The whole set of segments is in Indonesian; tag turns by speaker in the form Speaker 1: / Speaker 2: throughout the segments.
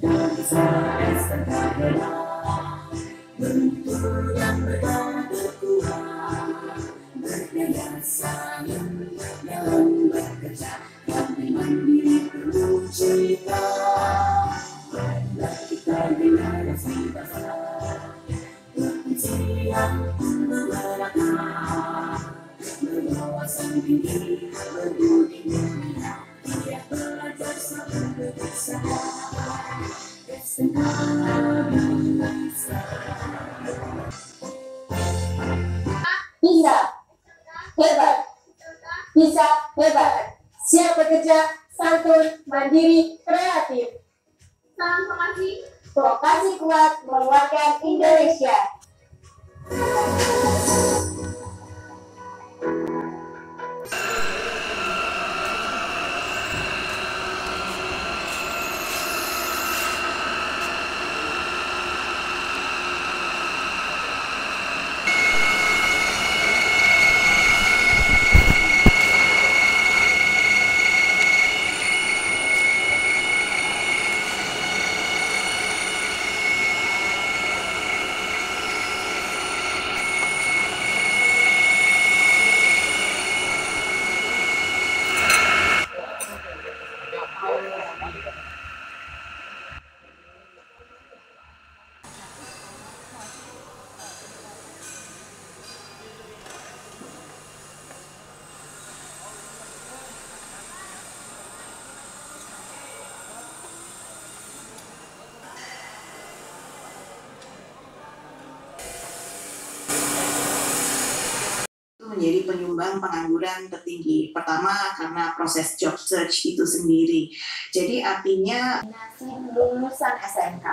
Speaker 1: Dansa SMK hebat, bentur yang berkuat, berdaya saing dalam bekerja, kami mandiri penuh cerita. Marilah kita generasi bangsa, berkunci yang menggerakkan, berwawasan tinggi, berbudi mulia, giat belajar sambil berusaha. SMK bisa.
Speaker 2: Bisa, hebat, bisa, hebat. Siap bekerja, santun, mandiri, kreatif.
Speaker 3: Salam vokasi.
Speaker 2: Vokasi kuat menguatkan Indonesia.
Speaker 4: Menjadi penyumbang pengangguran tertinggi. Pertama, karena proses job search itu sendiri. Jadi artinya
Speaker 2: Lulusan SMK.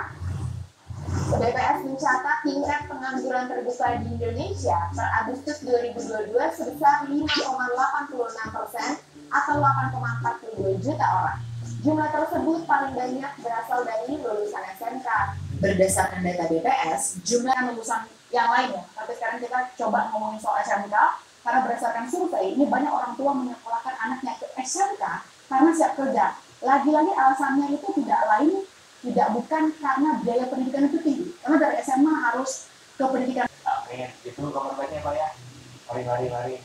Speaker 2: BPS mencatat tingkat pengangguran terbuka di Indonesia per Agustus 2022 sebesar 5,86% atau 8,42 juta orang. Jumlah tersebut paling banyak berasal dari lulusan SMK. Berdasarkan data BPS, jumlah lulusan yang lainnya. Tapi sekarang kita coba ngomongin soal SMK, karena berdasarkan survei, ini banyak orang tua menyekolahkan anaknya ke SMK karena siap kerja. Lagi-lagi alasannya itu tidak bukan karena biaya pendidikan itu tinggi. Karena dari SMA harus ke pendidikan.
Speaker 5: Oke, itu kamar baiknya Pak ya. Mari.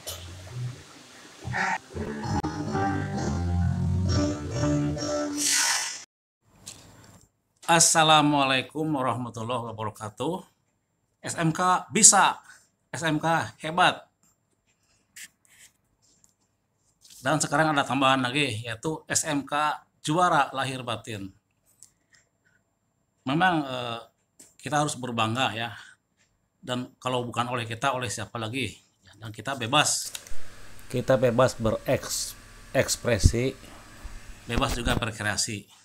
Speaker 6: Assalamualaikum warahmatullahi wabarakatuh. SMK bisa, SMK hebat. Dan sekarang ada tambahan lagi, yaitu SMK juara lahir batin. Memang kita harus berbangga ya. Dan kalau bukan oleh kita, oleh siapa lagi? Dan kita bebas. Kita bebas berekspresi, bebas juga berkreasi.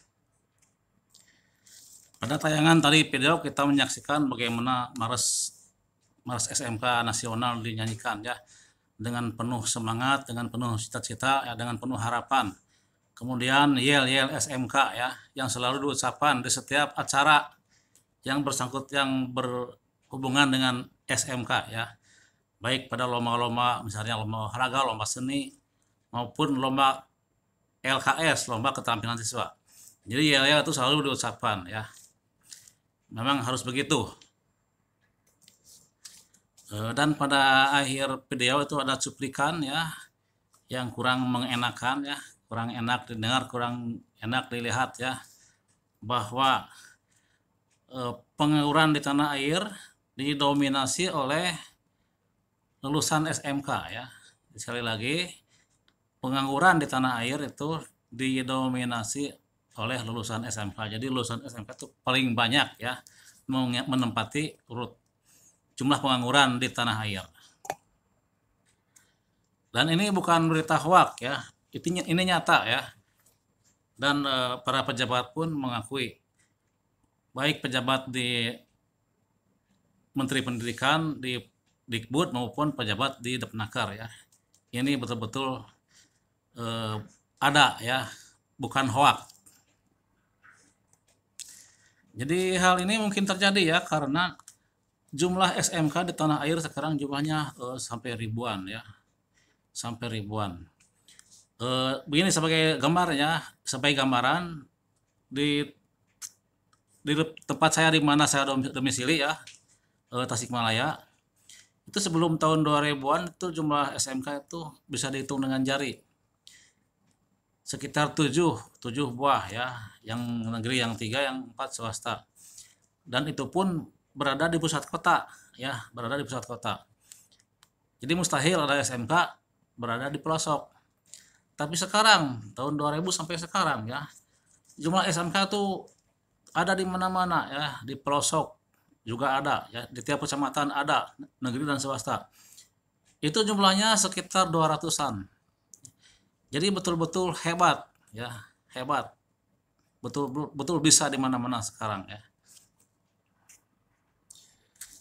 Speaker 6: Pada tayangan tadi video kita menyaksikan bagaimana Mars SMK nasional dinyanyikan ya, dengan penuh semangat, dengan penuh cita-cita, ya, dengan penuh harapan. Kemudian yel SMK ya, yang selalu diucapkan di setiap acara yang berhubungan dengan SMK ya, baik pada lomba-lomba, misalnya lomba olahraga, lomba seni, maupun lomba LKS, lomba keterampilan siswa. Jadi yel itu selalu diucapkan ya. Memang harus begitu. Dan pada akhir video itu ada cuplikan ya, yang kurang mengenakan ya, kurang enak didengar, kurang enak dilihat ya, bahwa pengangguran di tanah air didominasi oleh lulusan SMK ya. Sekali lagi, pengangguran di tanah air itu didominasi oleh lulusan SMK. Jadi lulusan SMK itu paling banyak ya, menempati urut jumlah pengangguran di tanah air. Dan ini bukan berita hoak ya, ini nyata ya. Dan para pejabat pun mengakui, baik pejabat di Menteri Pendidikan, di Dikbud maupun pejabat di Depnaker ya. Ini betul-betul ada ya, bukan hoak. Jadi hal ini mungkin terjadi ya karena jumlah SMK di tanah air sekarang jumlahnya sampai ribuan ya, sampai ribuan. Begini sebagai gambarnya, sebagai gambaran, di di tempat saya di mana saya domisili ya, Tasikmalaya, itu sebelum tahun 2000-an itu jumlah SMK itu bisa dihitung dengan jari. Sekitar 7 buah ya, yang negeri, yang 3, yang 4 swasta. Dan itu pun berada di pusat kota ya, berada di pusat kota. Jadi mustahil ada SMK berada di pelosok. Tapi sekarang tahun 2000 sampai sekarang ya, jumlah SMK itu ada di mana-mana ya, di pelosok juga ada ya, di tiap kecamatan ada, negeri dan swasta. Itu jumlahnya sekitar 200-an. Jadi betul-betul hebat ya, hebat. Betul bisa di mana-mana sekarang ya.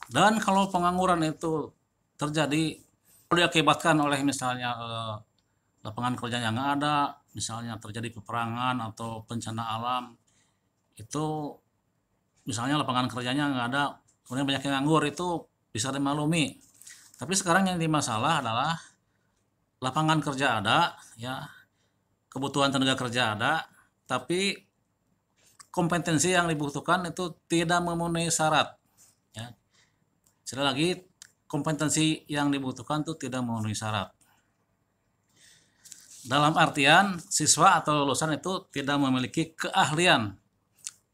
Speaker 6: Dan kalau pengangguran itu terjadi diakibatkan oleh misalnya lapangan kerja yang ada, misalnya terjadi peperangan atau bencana alam, itu misalnya lapangan kerjanya nggak ada, kemudian banyak yang nganggur, itu bisa dimaklumi. Tapi sekarang yang dimasalah adalah lapangan kerja ada ya, kebutuhan tenaga kerja ada, tapi kompetensi yang dibutuhkan itu tidak memenuhi syarat ya. Sekali lagi, kompetensi yang dibutuhkan itu tidak memenuhi syarat. Dalam artian siswa atau lulusan itu tidak memiliki keahlian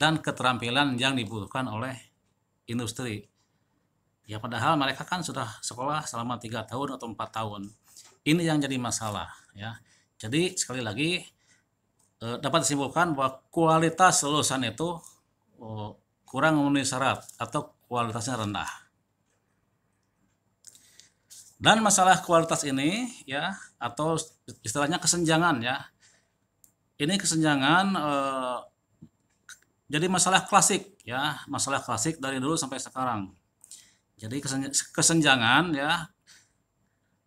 Speaker 6: dan keterampilan yang dibutuhkan oleh industri. Ya padahal mereka kan sudah sekolah selama 3 tahun atau 4 tahun. Ini yang jadi masalah ya. Jadi sekali lagi dapat disimpulkan bahwa kualitas lulusan itu kurang memenuhi syarat atau kualitasnya rendah. Dan masalah kualitas ini ya, atau istilahnya kesenjangan ya. Ini kesenjangan jadi masalah klasik ya, masalah klasik dari dulu sampai sekarang. Jadi kesenjangan ya,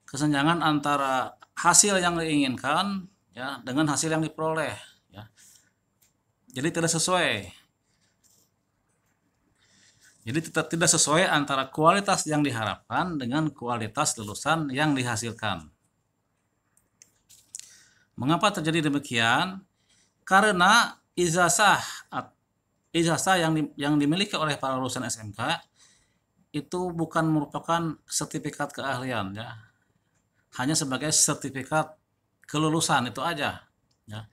Speaker 6: kesenjangan antara hasil yang diinginkan ya dengan hasil yang diperoleh ya. Jadi tidak sesuai. Jadi tidak sesuai antara kualitas yang diharapkan dengan kualitas lulusan yang dihasilkan. Mengapa terjadi demikian? Karena ijazah yang dimiliki oleh para lulusan SMK itu bukan merupakan sertifikat keahlian ya, hanya sebagai sertifikat kelulusan itu aja ya.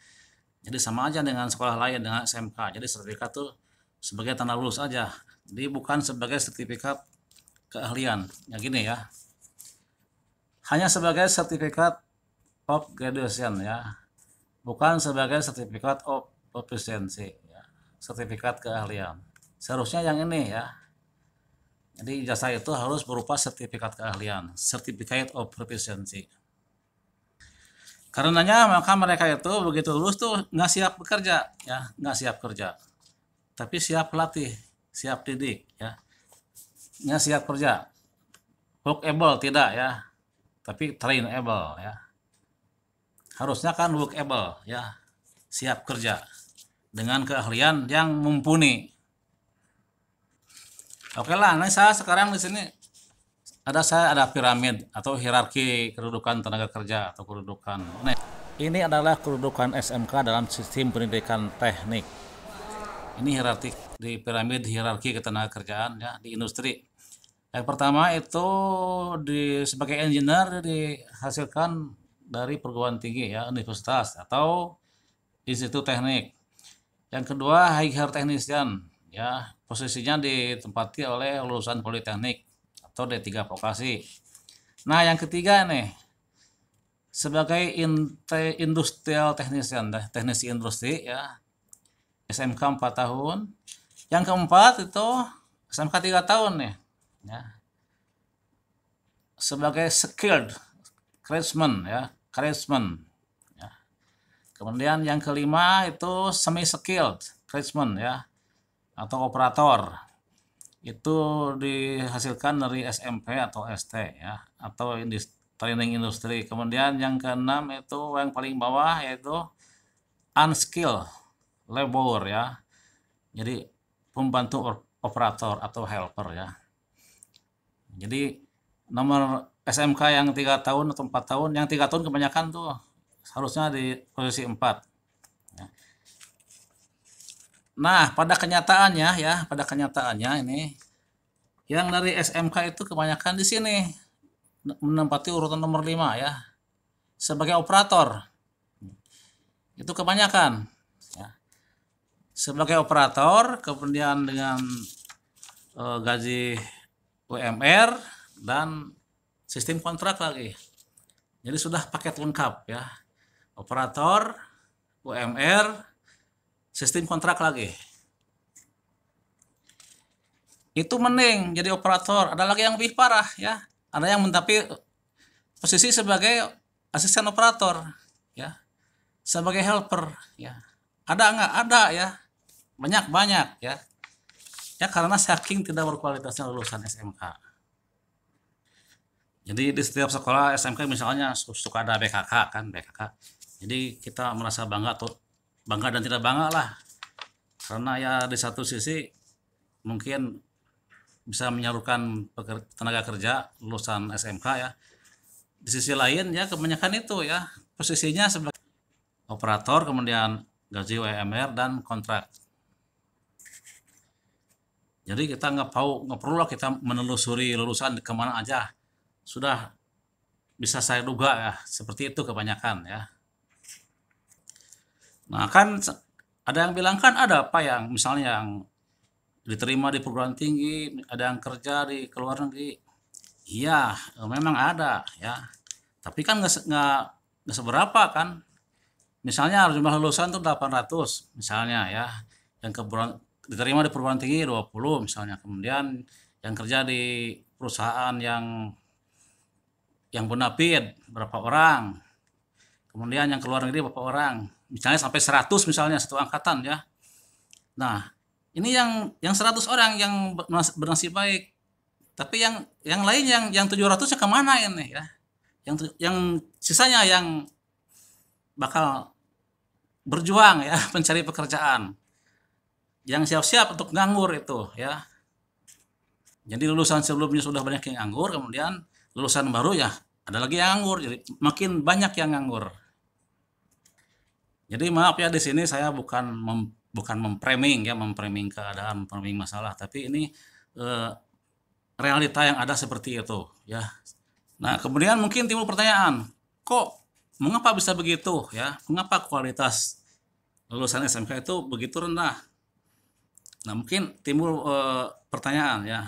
Speaker 6: Jadi sama aja dengan sekolah lain, dengan SMK. Jadi sertifikat itu sebagai tanda lulus aja, jadi bukan sebagai sertifikat keahlian ya, gini ya, hanya sebagai sertifikat of graduation ya, bukan sebagai sertifikat of proficiency ya, sertifikat keahlian. Seharusnya yang ini ya. Jadi ijazah itu harus berupa sertifikat keahlian, certificate of proficiency. Karenanya maka mereka itu begitu lulus tuh nggak siap bekerja ya, nggak siap kerja, tapi siap latih, siap didik ya, nggak siap kerja. Workable tidak ya, tapi trainable ya. Harusnya kan workable ya, siap kerja dengan keahlian yang mumpuni. Oke lah, nah saya sekarang di sini ada piramid atau hierarki kedudukan tenaga kerja atau kedudukan. Nah, ini adalah kedudukan SMK dalam sistem pendidikan teknik. Ini hierarki di piramid hierarki ketenaga kerjaan ya di industri. Yang pertama itu sebagai engineer dihasilkan dari perguruan tinggi ya, universitas atau institut teknik. Yang kedua higher technician ya, posisinya ditempati oleh lulusan politeknik atau D3 vokasi. Nah yang ketiga nih sebagai industrial technician, teknisi industri ya, SMK 4 tahun. Yang keempat itu SMK 3 tahun nih ya, sebagai skilled craftsman ya, craftsman ya. Kemudian yang kelima itu semi skilled craftsman ya, atau operator. Itu dihasilkan dari SMP atau ST ya, atau training industri. Kemudian yang keenam itu yang paling bawah yaitu unskilled labor ya, jadi pembantu operator atau helper ya. Jadi nomor SMK yang 3 tahun atau 4 tahun, yang 3 tahun kebanyakan tuh harusnya di posisi 4 ya. Nah, pada kenyataannya ya, pada kenyataannya ini yang dari SMK itu kebanyakan di sini menempati urutan nomor 5 ya, sebagai operator. Itu kebanyakan ya. Sebagai operator, kemudian dengan gaji UMR dan sistem kontrak lagi. Jadi sudah paket lengkap ya. Operator, UMR, sistem kontrak lagi. Itu mending jadi operator. Ada lagi yang lebih parah ya. Ada yang tapi posisi sebagai asisten operator ya. Sebagai helper ya. Ada nggak? Ada ya. Banyak ya. Ya karena saking tidak berkualitasnya lulusan SMK. Jadi di setiap sekolah SMK misalnya suka ada BKK kan, BKK. Jadi kita merasa bangga dan tidak bangga lah. Karena ya di satu sisi mungkin bisa menyalukan tenaga kerja lulusan SMK ya. Di sisi lain ya kebanyakan itu ya posisinya sebagai operator, kemudian gaji UMR dan kontrak. Jadi kita nggak perlu lah kita menelusuri lulusan kemana aja. Sudah bisa saya duga ya seperti itu kebanyakan ya. Nah kan ada yang bilang kan ada apa yang misalnya yang diterima di perguruan tinggi, ada yang kerja di luar negeri. Iya, memang ada ya. Tapi kan nggak seberapa kan. Misalnya jumlah lulusan tuh 800 misalnya ya. Yang diterima di perguruan tinggi 20 misalnya. Kemudian yang kerja di perusahaan yang bonafit berapa orang. Kemudian yang keluar negeri berapa orang. Misalnya sampai 100 misalnya satu angkatan ya. Nah, ini yang 100 orang yang bernasib baik. Tapi yang lain yang 700-nya kemana ini ya? Yang sisanya yang bakal berjuang ya mencari pekerjaan. Yang siap-siap untuk nganggur itu ya. Jadi lulusan sebelumnya sudah banyak yang nganggur, kemudian lulusan baru ya ada lagi yang nganggur. Jadi makin banyak yang nganggur. Jadi maaf ya di sini saya bukan memframing keadaan, memframing masalah, tapi ini realita yang ada seperti itu ya. Nah, kemudian mungkin timbul pertanyaan, kok mengapa bisa begitu ya? Mengapa kualitas lulusan SMK itu begitu rendah? Nah, mungkin timbul pertanyaan ya.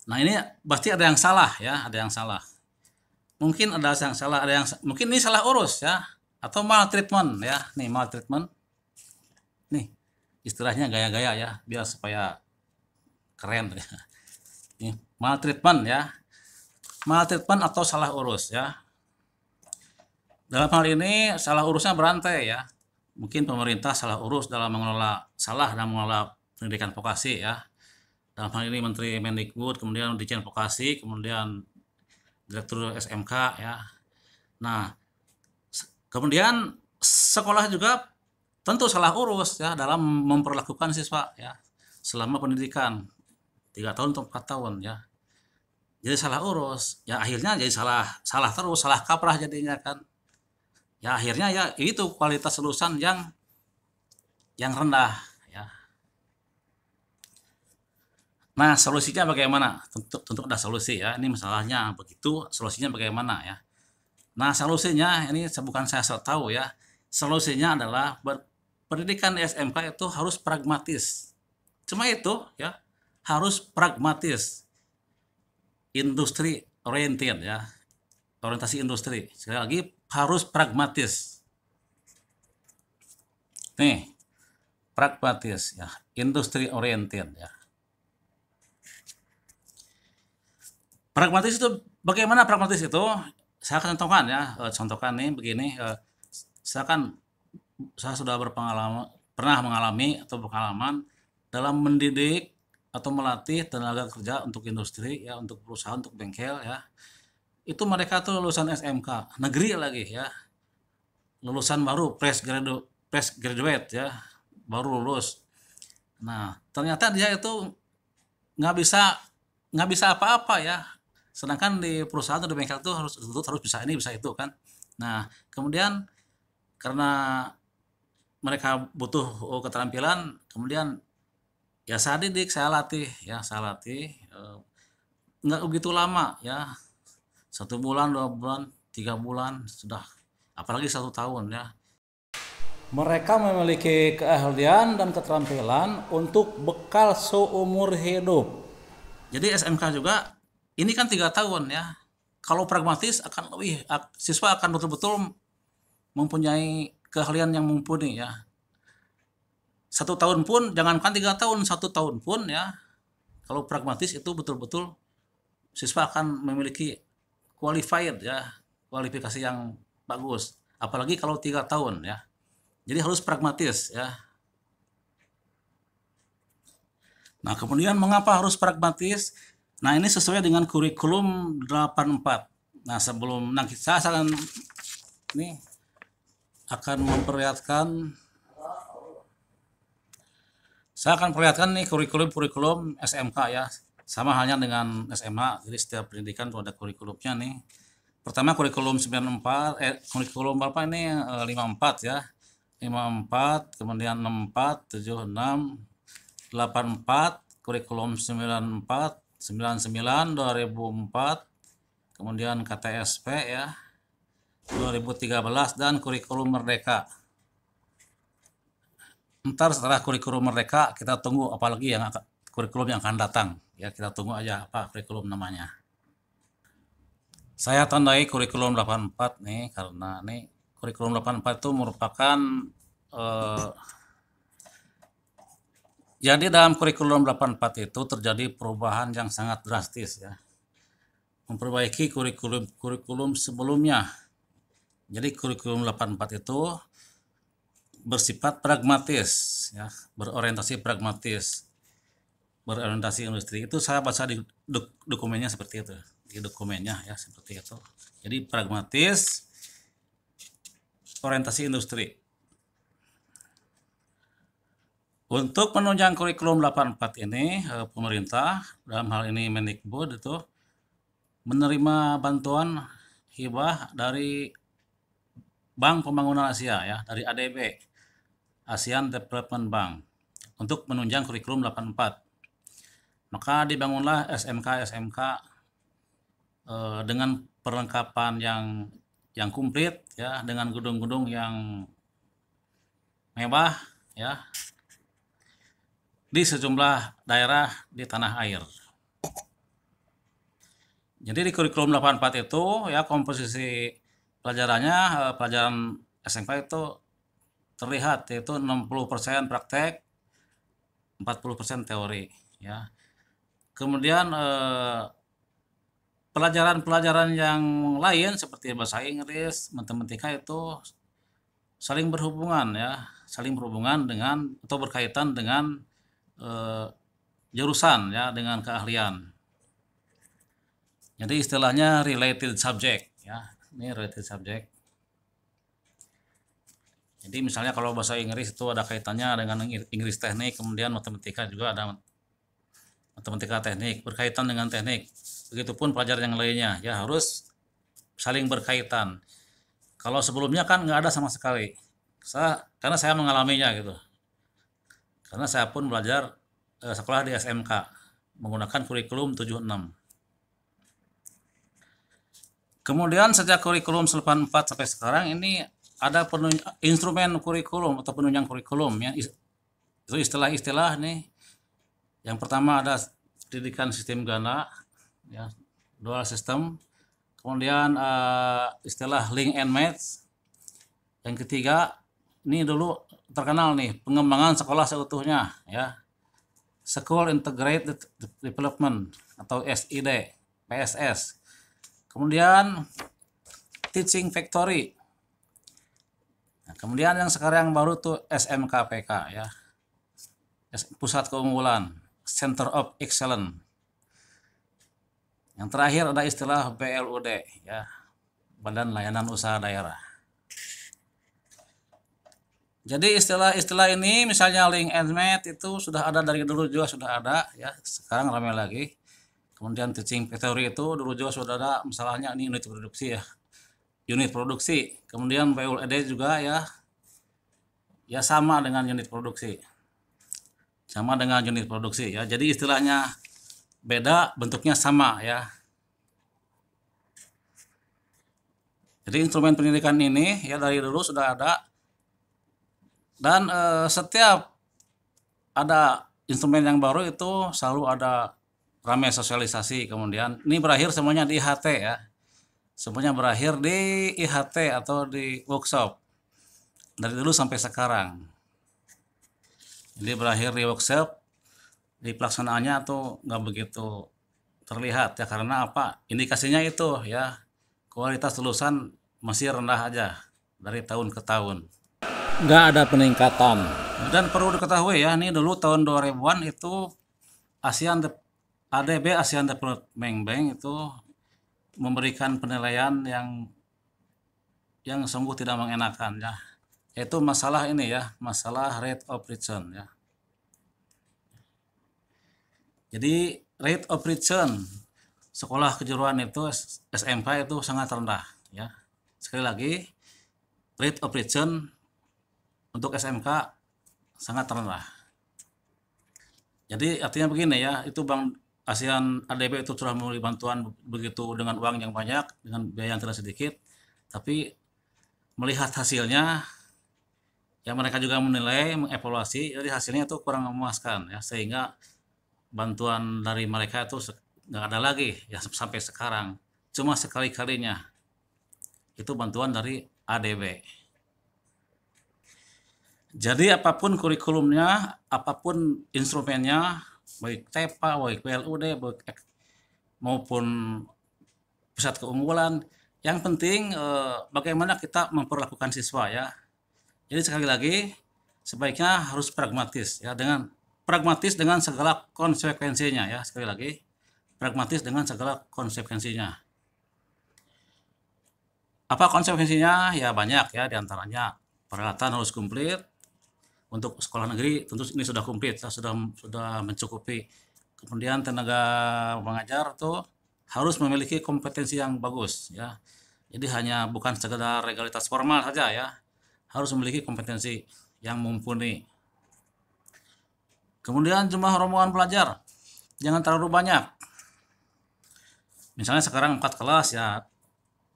Speaker 6: Nah, ini pasti ada yang salah ya, ada yang salah. Mungkin ada yang salah, mungkin ini salah urus ya. Atau maltreatment ya, nih maltreatment, nih istilahnya gaya-gaya ya, biar supaya keren ya. Nih, maltreatment ya, maltreatment atau salah urus ya. Dalam hal ini salah urusnya berantai ya, mungkin pemerintah salah urus dalam mengelola pendidikan vokasi ya. Dalam hal ini Menteri Mendikbud, kemudian Dirjen Vokasi, kemudian Direktur SMK ya. Nah, kemudian sekolah juga tentu salah urus ya dalam memperlakukan siswa ya selama pendidikan 3 tahun atau 4 tahun ya. Jadi salah urus, ya akhirnya jadi salah terus, salah kaprah jadinya kan. Ya akhirnya ya itu kualitas lulusan yang rendah ya. Nah, solusinya bagaimana? Tentu ada solusi ya. Ini masalahnya begitu, solusinya bagaimana ya? Nah, solusinya ini bukan saya tahu ya. Solusinya adalah pendidikan di SMK itu harus pragmatis. Cuma itu ya, harus pragmatis. Industri oriented ya. Orientasi industri. Sekali lagi harus pragmatis. Nih, pragmatis ya, industri oriented ya. Pragmatis itu bagaimana pragmatis itu? Saya akan contohkan ya, contohkan nih begini, saya sudah pernah mengalami atau berpengalaman dalam mendidik atau melatih tenaga kerja untuk industri ya, untuk perusahaan, untuk bengkel ya. Itu mereka tuh lulusan SMK, negeri lagi ya, lulusan baru, fresh graduate ya, baru lulus. Nah, ternyata dia itu nggak bisa apa-apa ya. Sedangkan di perusahaan atau di bengkel itu harus bisa ini bisa itu kan. Nah, kemudian karena mereka butuh keterampilan, kemudian ya saya didik, saya latih, nggak begitu lama ya, 1 bulan, 2 bulan, 3 bulan sudah, apalagi 1 tahun ya. Mereka memiliki keahlian dan keterampilan untuk bekal seumur hidup. Jadi SMK juga ini kan 3 tahun ya. Kalau pragmatis akan lebih, siswa akan betul-betul mempunyai keahlian yang mumpuni ya. 1 tahun pun, jangankan 3 tahun, 1 tahun pun ya. Kalau pragmatis itu betul-betul siswa akan memiliki qualified ya, kualifikasi yang bagus. Apalagi kalau 3 tahun ya. Jadi harus pragmatis ya. Nah, kemudian mengapa harus pragmatis? Nah, ini sesuai dengan kurikulum 84. Nah, saya akan memperlihatkan nih kurikulum SMK ya. Sama halnya dengan SMA. Jadi setiap pendidikan itu ada kurikulumnya nih. Pertama kurikulum 94, kurikulum apa ini 54 ya. 54, kemudian 64, 76, 84, kurikulum 94, 99, 2004, kemudian KTSP ya, 2013, dan kurikulum Merdeka. Ntar setelah kurikulum Merdeka kita tunggu apalagi kurikulum yang akan datang ya, kita tunggu aja apa kurikulum namanya. Saya tandai kurikulum 84 nih karena nih kurikulum 84 itu merupakan jadi dalam kurikulum 84 itu terjadi perubahan yang sangat drastis ya. Memperbaiki kurikulum sebelumnya. Jadi kurikulum 84 itu bersifat pragmatis ya, berorientasi pragmatis, berorientasi industri. Itu saya baca di dokumennya seperti itu. Di dokumennya ya seperti itu. Jadi pragmatis, orientasi industri. Untuk menunjang kurikulum 84 ini, pemerintah dalam hal ini Mendikbud itu menerima bantuan hibah dari Bank Pembangunan Asia ya, dari ADB, ASEAN Development Bank, untuk menunjang kurikulum 84. Maka dibangunlah SMK dengan perlengkapan yang komplit ya, dengan gedung-gedung yang mewah ya, di sejumlah daerah di tanah air. Jadi di kurikulum 84 itu ya komposisi pelajarannya, pelajaran SMK itu terlihat yaitu 60% praktek, 40% teori ya. Kemudian pelajaran-pelajaran yang lain seperti bahasa Inggris, matematika itu saling berhubungan ya, dengan atau berkaitan dengan jurusan ya, dengan keahlian. Jadi istilahnya related subject ya, ini related subject. Jadi misalnya kalau bahasa Inggris itu ada kaitannya dengan Inggris teknik, kemudian matematika juga ada matematika teknik, berkaitan dengan teknik. Begitupun pelajaran yang lainnya ya harus saling berkaitan. Kalau sebelumnya kan nggak ada sama sekali. Karena saya mengalaminya gitu. Karena saya pun belajar sekolah di SMK menggunakan kurikulum 76. Kemudian sejak kurikulum 84 sampai sekarang ini ada instrumen kurikulum atau penunjang kurikulum ya. Itu istilah-istilah nih. Yang pertama ada pendidikan sistem ganda ya, dual system. Kemudian istilah link and match. Yang ketiga ini dulu terkenal nih, pengembangan sekolah seutuhnya ya, School Integrated Development atau SID, PSS. Kemudian Teaching Factory. Nah, kemudian yang sekarang baru tuh SMKPK ya, Pusat Keunggulan, Center of Excellence. Yang terakhir ada istilah BLUD ya, Badan Layanan Usaha Daerah. Jadi istilah-istilah ini misalnya link and match itu sudah ada dari dulu juga sudah ada ya, sekarang ramai lagi. Kemudian teaching factory itu dulu juga sudah ada, misalnya ini unit produksi ya, unit produksi. Kemudian BLUD juga ya, ya sama dengan unit produksi. Sama dengan unit produksi ya. Jadi istilahnya beda, bentuknya sama ya. Jadi instrumen pendidikan ini ya dari dulu sudah ada, dan setiap ada instrumen yang baru itu selalu ada ramai sosialisasi. Kemudian ini berakhir semuanya di IHT ya. Semuanya berakhir di IHT atau di workshop dari dulu sampai sekarang. Jadi berakhir di workshop, di pelaksanaannya tuh nggak begitu terlihat ya, karena apa? Indikasinya itu ya, kualitas lulusan masih rendah aja dari tahun ke tahun. Nggak ada peningkatan. Dan perlu diketahui ya, ini dulu tahun 2000-an itu ADB Asian Development Bank itu memberikan penilaian yang sungguh tidak mengenakan ya, yaitu masalah ini ya, masalah rate of return ya. Jadi rate of return sekolah kejuruan itu SMK itu sangat rendah ya. Sekali lagi, rate of return untuk SMK sangat rendah. Jadi artinya begini ya, itu Bank ASEAN ADB itu sudah memberi bantuan begitu dengan uang yang banyak, dengan biaya yang tidak sedikit, tapi melihat hasilnya, ya mereka juga menilai, mengevaluasi, jadi hasilnya itu kurang memuaskan ya, sehingga bantuan dari mereka itu nggak ada lagi ya sampai sekarang, cuma sekali-kalinya itu bantuan dari ADB. Jadi apapun kurikulumnya, apapun instrumennya, baik TEPA, baik PLUD, maupun pusat keunggulan, yang penting bagaimana kita memperlakukan siswa ya. Jadi sekali lagi, sebaiknya harus pragmatis ya, dengan pragmatis dengan segala konsekuensinya ya. Sekali lagi, pragmatis dengan segala konsekuensinya. Apa konsekuensinya? Ya banyak ya, diantaranya peralatan harus komplit. Untuk sekolah negeri tentu ini sudah komplit, sudah mencukupi. Kemudian tenaga mengajar tuh harus memiliki kompetensi yang bagus ya. Jadi hanya bukan sekedar legalitas formal saja ya, harus memiliki kompetensi yang mumpuni. Kemudian jumlah rombongan pelajar jangan terlalu banyak. Misalnya sekarang 4 kelas ya,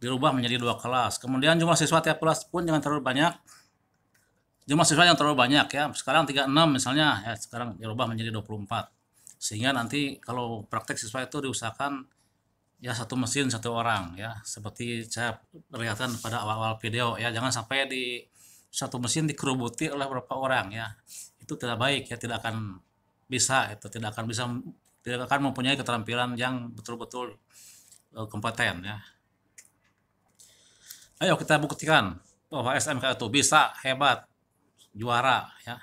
Speaker 6: dirubah menjadi 2 kelas. Kemudian jumlah siswa tiap kelas pun jangan terlalu banyak. Jumlah siswa yang terlalu banyak ya, sekarang 36 misalnya ya, sekarang dirubah menjadi 24. Sehingga nanti kalau praktek siswa itu diusahakan ya 1 mesin 1 orang ya, seperti saya perlihatkan pada awal-awal video ya, jangan sampai di 1 mesin dikerubuti oleh beberapa orang ya. Itu tidak baik ya, tidak akan bisa, tidak akan mempunyai keterampilan yang betul-betul kompeten ya. Ayo kita buktikan bahwa SMK itu bisa, hebat, juara ya.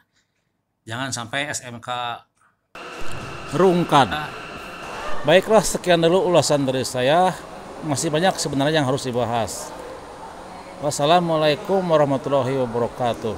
Speaker 6: Jangan sampai SMK rungkan. Baiklah, sekian dulu ulasan dari saya. Masih banyak sebenarnya yang harus dibahas. Wassalamualaikum warahmatullahi wabarakatuh.